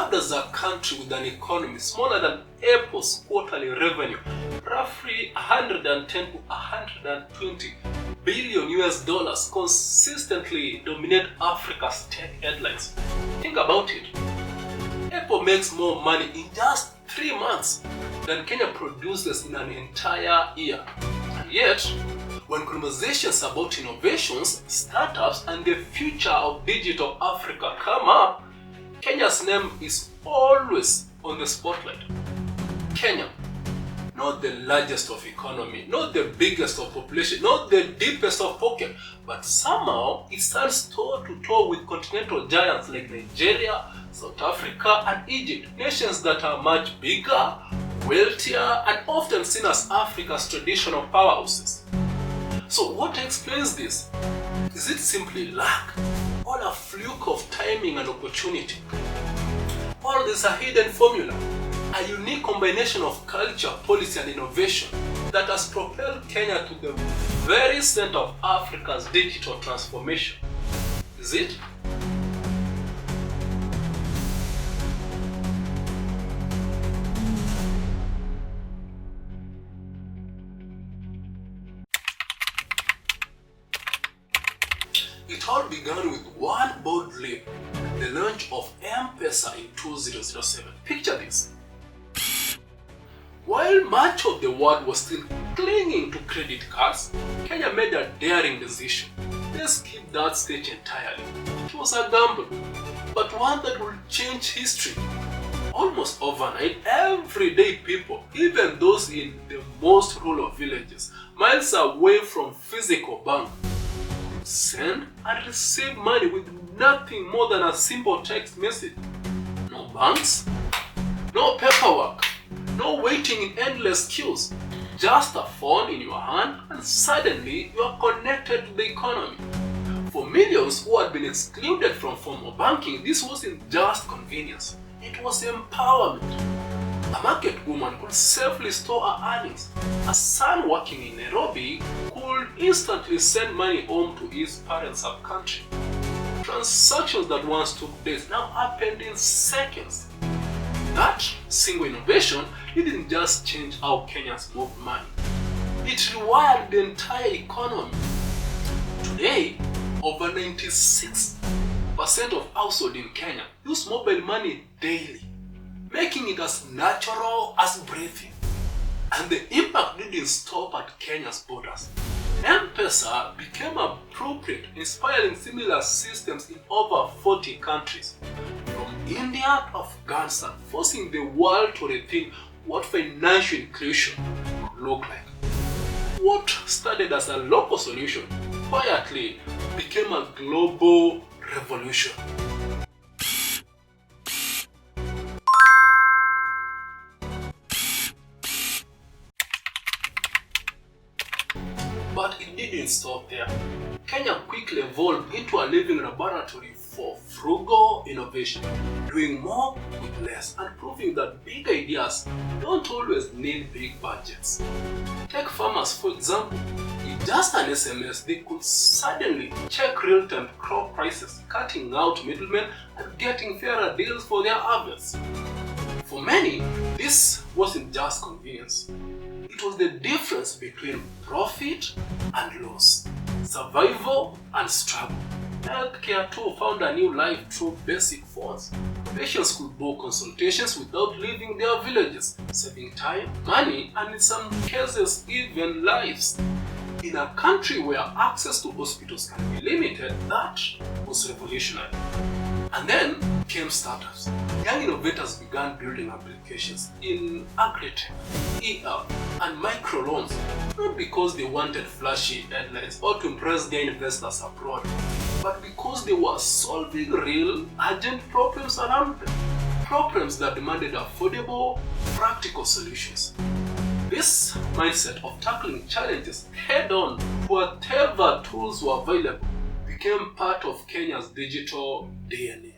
What does a country with an economy smaller than Apple's quarterly revenue, roughly 110 to 120 billion US dollars, consistently dominate Africa's tech headlines? Think about it. Apple makes more money in just 3 months than Kenya produces in an entire year. And yet, when conversations about innovations, startups, and the future of digital Africa come up, Kenya's name is always on the spotlight. Kenya, not the largest of economy, not the biggest of population, not the deepest of pocket, but somehow it stands toe to toe with continental giants like Nigeria, South Africa, and Egypt, nations that are much bigger, wealthier, and often seen as Africa's traditional powerhouses. So what explains this? Is it simply luck, or a fluke of timing and opportunity? Or there's a hidden formula, a unique combination of culture, policy, and innovation that has propelled Kenya to the very center of Africa's digital transformation? Is it? It all began with one bold leap, the launch of M-Pesa in 2007. Picture this. While much of the world was still clinging to credit cards, Kenya made a daring decision. Let's skip that stage entirely. It was a gamble, but one that would change history. Almost overnight, everyday people, even those in the most rural villages, miles away from physical bank, send and receive money with nothing more than a simple text message. No banks, no paperwork, no waiting in endless queues. Just a phone in your hand and suddenly you are connected to the economy. For millions who had been excluded from formal banking, this wasn't just convenience, it was empowerment. A market woman could safely store her earnings. A son working in Nairobi could instantly send money home to his parents' sub-country. Transactions that once took days now happened in seconds. That single innovation didn't just change how Kenyans moved money. It rewired the entire economy. Today, over 96% of households in Kenya use mobile money daily, making it as natural as breathing. And the impact didn't stop at Kenya's borders. M-Pesa became appropriate, inspiring similar systems in over 40 countries, from India to Afghanistan, forcing the world to rethink what financial inclusion could look like. What started as a local solution quietly became a global revolution. But it didn't stop there. Kenya quickly evolved into a living laboratory for frugal innovation, doing more with less and proving that big ideas don't always need big budgets. Take farmers, for example. In just an SMS, they could suddenly check real-time crop prices, cutting out middlemen and getting fairer deals for their harvests. For many, this wasn't just convenience. It was the difference between profit and loss, survival and struggle. Healthcare too found a new life through basic phones. Patients could book consultations without leaving their villages, saving time, money, and in some cases even lives. In a country where access to hospitals can be limited, that was revolutionary. And then came startups. Young innovators began building applications in agritech, e-health, and microloans, not because they wanted flashy headlines or to impress their investors abroad, but because they were solving real, urgent problems around them. Problems that demanded affordable, practical solutions. This mindset of tackling challenges head-on, whatever tools were available, became part of Kenya's digital DNA.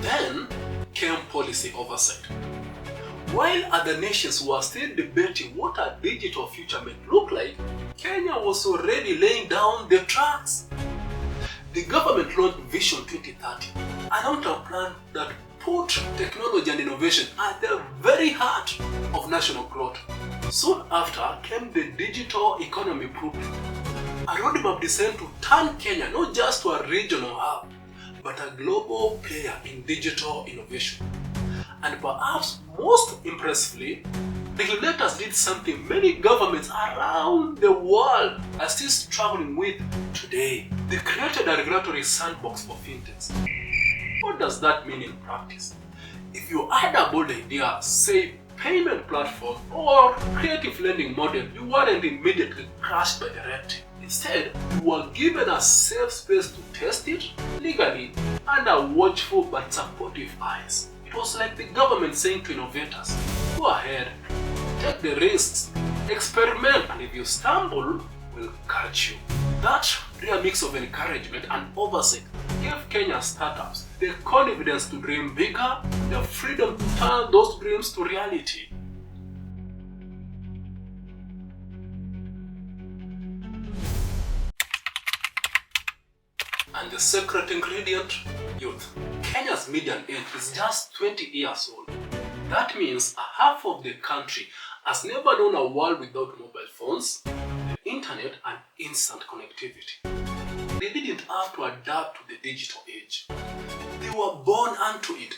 Then came policy oversight. While other nations were still debating what a digital future might look like, was already laying down the tracks. The government launched Vision 2030, an long-term plan that put technology and innovation at the very heart of national growth. Soon after came the digital economy blueprint, a roadmap designed to turn Kenya not just to a regional hub, but a global player in digital innovation. And perhaps most impressively, regulators did something many governments around the world are still struggling with today. They created a regulatory sandbox for fintechs. What does that mean in practice? If you had a bold idea, say payment platform or creative lending model, you weren't immediately crushed by the red tape. Instead, you were given a safe space to test it legally under watchful but supportive eyes. It was like the government saying to innovators, go ahead, take the risks, experiment, and if you stumble, we'll catch you. That rare mix of encouragement and oversight gave Kenya startups the confidence to dream bigger, the freedom to turn those dreams to reality. And the secret ingredient? Youth. Kenya's median age is just 20 years old. That means a half of the country has never known a world without mobile phones, the internet, and instant connectivity. They didn't have to adapt to the digital age. They were born unto it.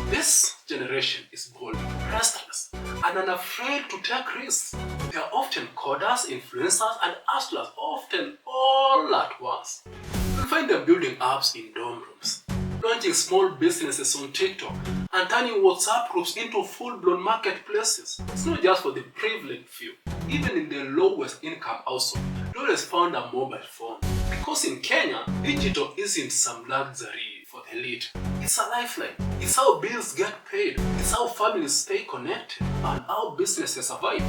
This generation is bold, restless, and unafraid to take risks. They are often coders, influencers, and hustlers, often all at once. You'll find them building apps in dorm rooms, launching small businesses on TikTok, and turning WhatsApp groups into full-blown marketplaces. It's not just for the privileged few. Even in the lowest income household, they always found a mobile phone. Because in Kenya, digital isn't some luxury for the elite. It's a lifeline. It's how bills get paid. It's how families stay connected and how businesses survive.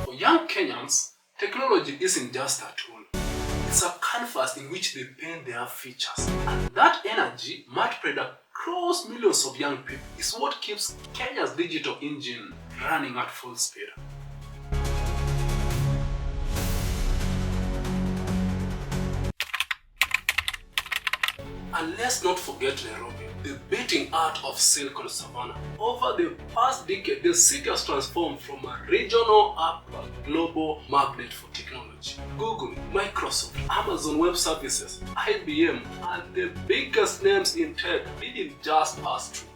For young Kenyans, technology isn't just a tool. It's a canvas in which they paint their futures. And that energy, multiplied across millions of young people, is what keeps Kenya's digital engine running at full speed. And let's not forget Nairobi, the beating heart of Silicon Savannah. Over the past decade, the city has transformed from a regional hub to a global magnet for technology. Google, Microsoft, Amazon Web Services, IBM, and the biggest names in tech didn't just pass through.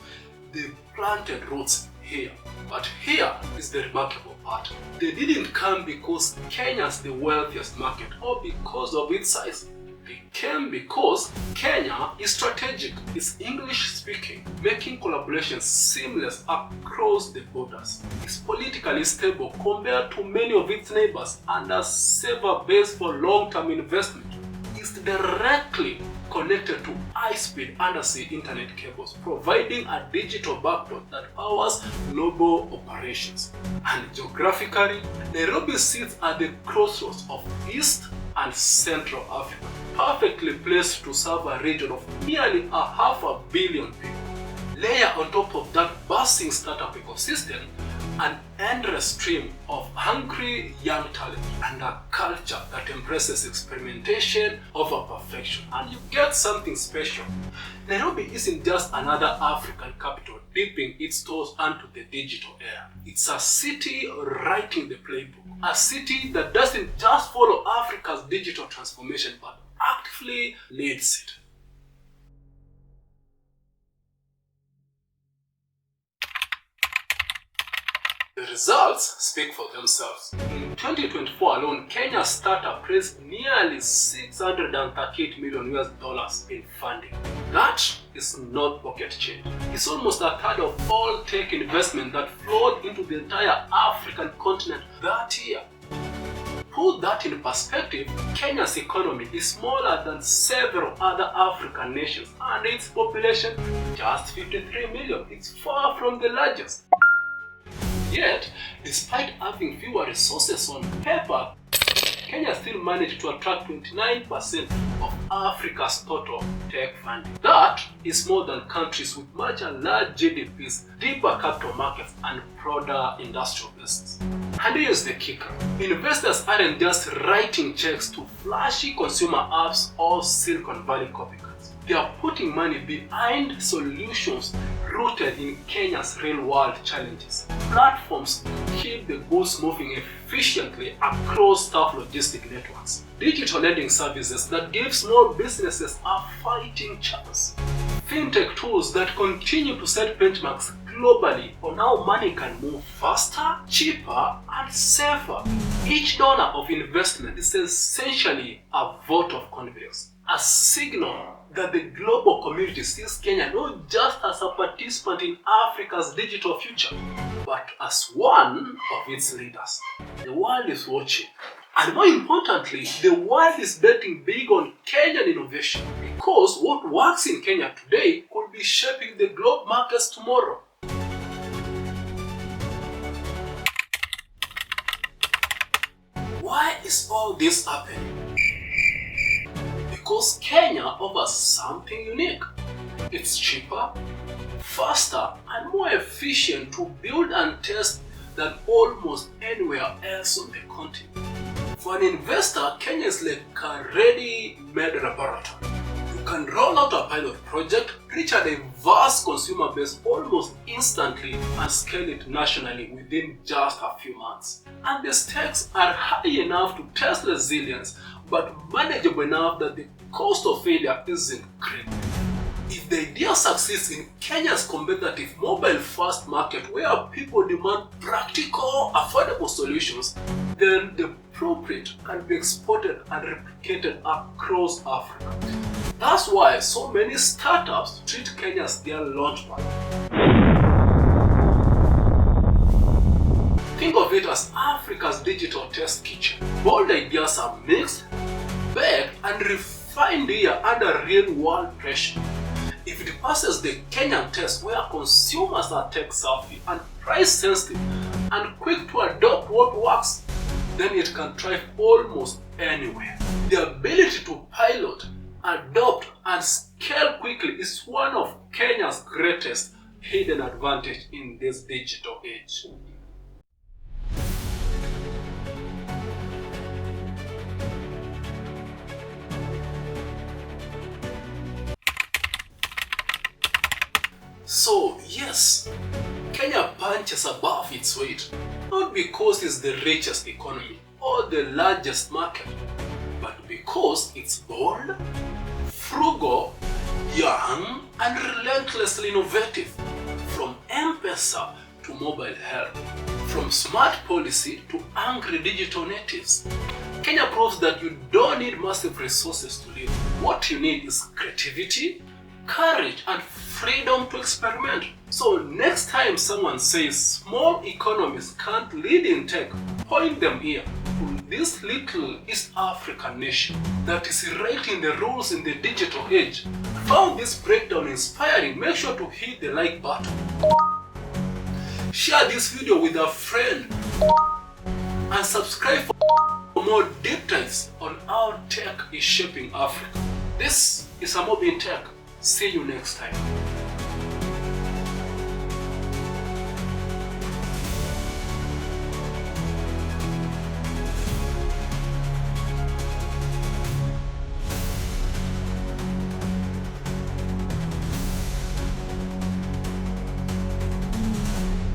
They planted roots here. But here is the remarkable part. They didn't come because Kenya's the wealthiest market or because of its size. They came because Kenya is strategic, is English speaking, making collaborations seamless across the borders. It's politically stable compared to many of its neighbors and a safer base for long-term investment. It's directly connected to high-speed undersea internet cables, providing a digital backbone that powers global operations. And geographically, Nairobi sits at the crossroads of East and Central Africa, perfectly placed to serve a region of nearly 500 million people. Layer on top of that bustling startup ecosystem an endless stream of hungry young talent and a culture that embraces experimentation over perfection, and you get something special. Nairobi isn't just another African capital dipping its toes onto the digital era. It's a city writing the playbook, a city that doesn't just follow Africa's digital transformation but actively leads it. The results speak for themselves. In 2024 alone, Kenya's startup raised nearly $638 million in funding. That is not pocket change. It's almost a third of all tech investment that flowed into the entire African continent that year. Put that in perspective, Kenya's economy is smaller than several other African nations, and its population just 53 million. It's far from the largest. Yet, despite having fewer resources on paper, Kenya still managed to attract 29% of Africa's total tech funding. That is more than countries with much larger GDPs, deeper capital markets, and broader industrial bases. And here's the kicker. Investors aren't just writing checks to flashy consumer apps or Silicon Valley copycats. They are putting money behind solutions rooted in Kenya's real-world challenges. Platforms keep the goods moving efficiently across tough logistic networks. Digital lending services that give small businesses a fighting chance. Fintech tools that continue to set benchmarks globally on how money can move faster, cheaper, and safer. Each dollar of investment is essentially a vote of confidence, a signal that the global community sees Kenya not just as a participant in Africa's digital future, but as one of its leaders. The world is watching. And more importantly, the world is betting big on Kenyan innovation, because what works in Kenya today could be shaping the globe markets tomorrow. Why is all this happening? Because Kenya offers something unique. It's cheaper, faster, and more efficient to build and test than almost anywhere else on the continent. For an investor, Kenya is like a ready-made laboratory. You can roll out a pilot project, reach a diverse consumer base almost instantly, and scale it nationally within just a few months. And the stakes are high enough to test resilience, but manageable enough that the cost of failure isn't great. If the idea succeeds in Kenya's competitive mobile-first market where people demand practical, affordable solutions, then the blueprint can be exported and replicated across Africa. That's why so many startups treat Kenya as their launchpad. Think of it as Africa's digital test kitchen. Bold ideas are mixed, baked, and refined here under real-world pressure. If it passes the Kenyan test where consumers are tech-savvy and price-sensitive and quick to adopt what works, then it can thrive almost anywhere. The ability to pilot, adopt, and scale quickly is one of Kenya's greatest hidden advantage in this digital age. So yes, Kenya punches above its weight, not because it's the richest economy or the largest market, but because it's bold, frugal, young, and relentlessly innovative. From M-Pesa to mobile health, from smart policy to angry digital natives, Kenya proves that you don't need massive resources to live. What you need is creativity, courage, and freedom to experiment. So next time someone says small economies can't lead in tech, point them here to this little East African nation that is writing the rules in the digital age. Found this breakdown inspiring? Make sure to hit the like button. Share this video with a friend and subscribe for more deep dives on how tech is shaping Africa. This is Amobi in Tech. See you next time.